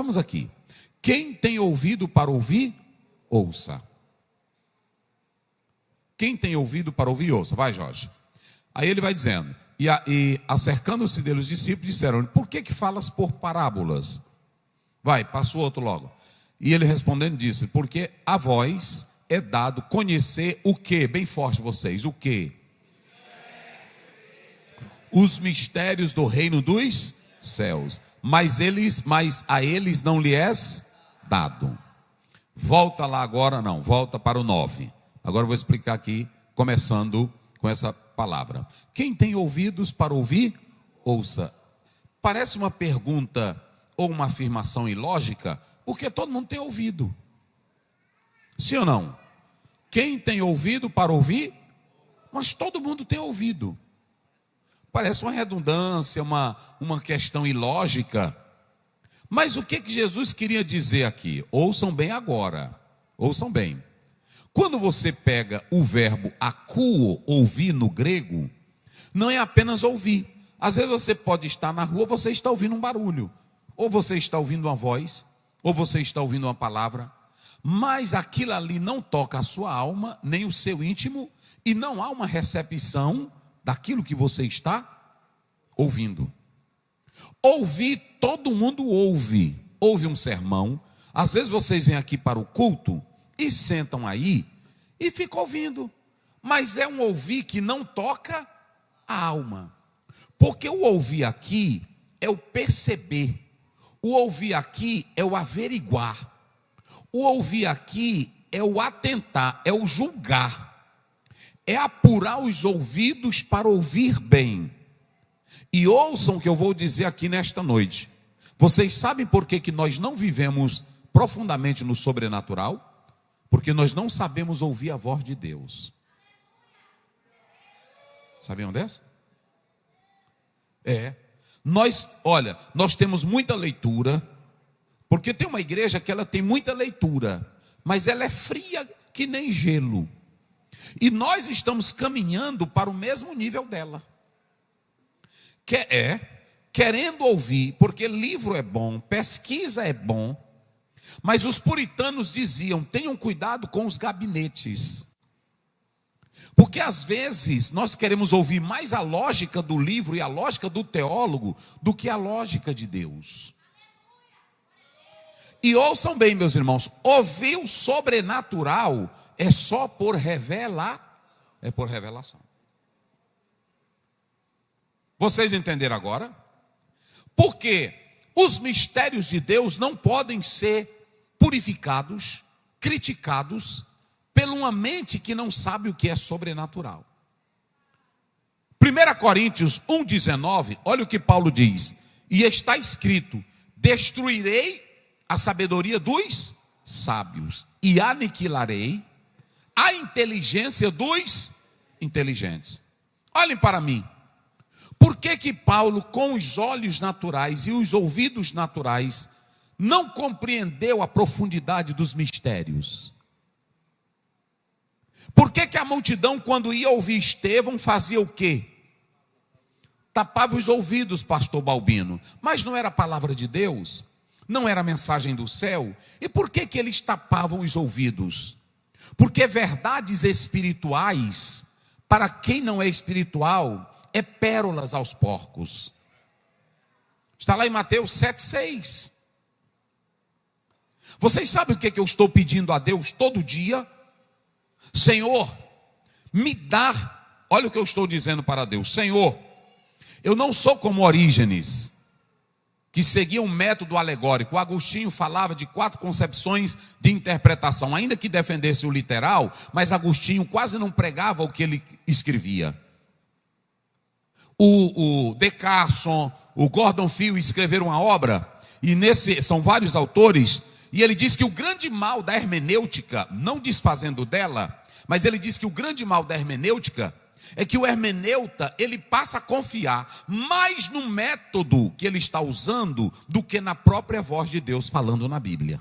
Vamos aqui. Quem tem ouvido para ouvir, ouça. Quem tem ouvido para ouvir, ouça. Vai, Jorge. Aí ele vai dizendo, e acercando-se dele os discípulos, disseram, por que falas por parábolas? Vai, passa o outro logo. E ele respondendo disse, porque a vós é dado conhecer o que? Bem forte vocês, o que? Os mistérios do reino dos céus. Mas a eles não lhe és dado. Volta lá agora, não, volta para o 9. Agora eu vou explicar aqui, começando com essa palavra. Quem tem ouvidos para ouvir, ouça. Parece uma pergunta ou uma afirmação ilógica, porque todo mundo tem ouvido. Sim ou não? Quem tem ouvido para ouvir, mas todo mundo tem ouvido. Parece uma redundância, uma questão ilógica. Mas o que Jesus queria dizer aqui? Ouçam bem agora. Ouçam bem. Quando você pega o verbo akouo, ouvir no grego, não é apenas ouvir. Às vezes você pode estar na rua, você está ouvindo um barulho. Ou você está ouvindo uma voz, ou você está ouvindo uma palavra. Mas aquilo ali não toca a sua alma, nem o seu íntimo, e não há uma recepção daquilo que você está ouvindo. Ouvir, todo mundo ouve. Ouve um sermão. Às vezes vocês vêm aqui para o culto e sentam aí e ficam ouvindo. Mas é um ouvir que não toca a alma. Porque o ouvir aqui é o perceber. O ouvir aqui é o averiguar. O ouvir aqui é o atentar, é o julgar. É apurar os ouvidos para ouvir bem. E ouçam o que eu vou dizer aqui nesta noite. Vocês sabem por que nós não vivemos profundamente no sobrenatural? Porque nós não sabemos ouvir a voz de Deus. Sabiam dessa? Nós temos muita leitura, porque tem uma igreja que ela tem muita leitura, mas ela é fria que nem gelo. E nós estamos caminhando para o mesmo nível dela. Querendo ouvir, porque livro é bom, pesquisa é bom, mas os puritanos diziam, tenham cuidado com os gabinetes. Porque às vezes nós queremos ouvir mais a lógica do livro e a lógica do teólogo do que a lógica de Deus. E ouçam bem, meus irmãos, ouvir o sobrenatural é só por revelação. Vocês entenderam agora? Porque os mistérios de Deus não podem ser purificados, criticados, por uma mente que não sabe o que é sobrenatural. 1 Coríntios 1,19, olha o que Paulo diz. E está escrito, destruirei a sabedoria dos sábios e aniquilarei a inteligência dos inteligentes. Olhem para mim. Por que Paulo, com os olhos naturais e os ouvidos naturais, não compreendeu a profundidade dos mistérios? Por que a multidão, quando ia ouvir Estevão, fazia o quê? Tapava os ouvidos, pastor Balbino. Mas não era a palavra de Deus? Não era a mensagem do céu? E por que eles tapavam os ouvidos? Porque verdades espirituais, para quem não é espiritual, é pérolas aos porcos. Está lá em Mateus 7,6. Vocês sabem o que eu estou pedindo a Deus todo dia? Senhor, me dá. Olha o que eu estou dizendo para Deus. Senhor, eu não sou como Orígenes, que seguia um método alegórico. O Agostinho falava de 4 concepções de interpretação, ainda que defendesse o literal, mas Agostinho quase não pregava o que ele escrevia. O De Carson, o Gordon Fee escreveram uma obra, e são vários autores, e ele diz que o grande mal da hermenêutica, não desfazendo dela, mas ele diz que o grande mal da hermenêutica é que o hermeneuta, ele passa a confiar mais no método que ele está usando do que na própria voz de Deus falando na Bíblia.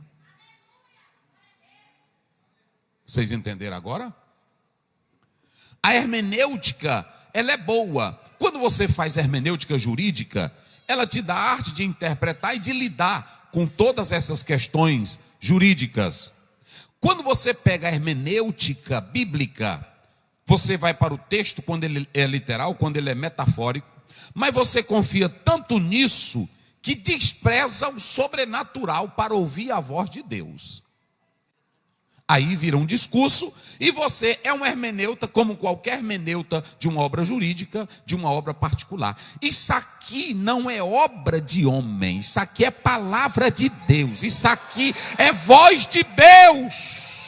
Vocês entenderam agora? A hermenêutica, ela é boa. Quando você faz hermenêutica jurídica, ela te dá a arte de interpretar e de lidar com todas essas questões jurídicas. Quando você pega a hermenêutica bíblica, você vai para o texto quando ele é literal, quando ele é metafórico, mas você confia tanto nisso que despreza o sobrenatural para ouvir a voz de Deus. Aí vira um discurso e você é um hermeneuta como qualquer hermeneuta de uma obra jurídica, de uma obra particular. Isso aqui não é obra de homem, isso aqui é palavra de Deus, isso aqui é voz de Deus.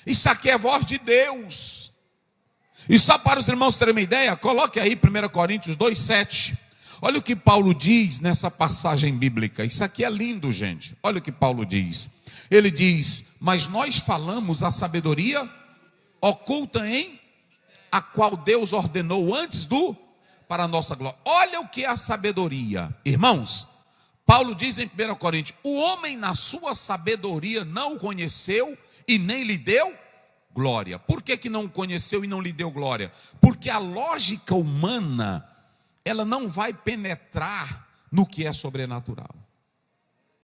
Isso aqui é voz de Deus. E só para os irmãos terem uma ideia, coloque aí 1 Coríntios 2,7. Olha o que Paulo diz nessa passagem bíblica. Isso aqui é lindo, gente. Olha o que Paulo diz. Ele diz: mas nós falamos a sabedoria oculta em a qual Deus ordenou antes para a nossa glória. Olha o que é a sabedoria. Irmãos, Paulo diz em 1 Coríntios: o homem na sua sabedoria não o conheceu e nem lhe deu glória. Por que não o conheceu e não lhe deu glória? Porque a lógica humana, ela não vai penetrar no que é sobrenatural.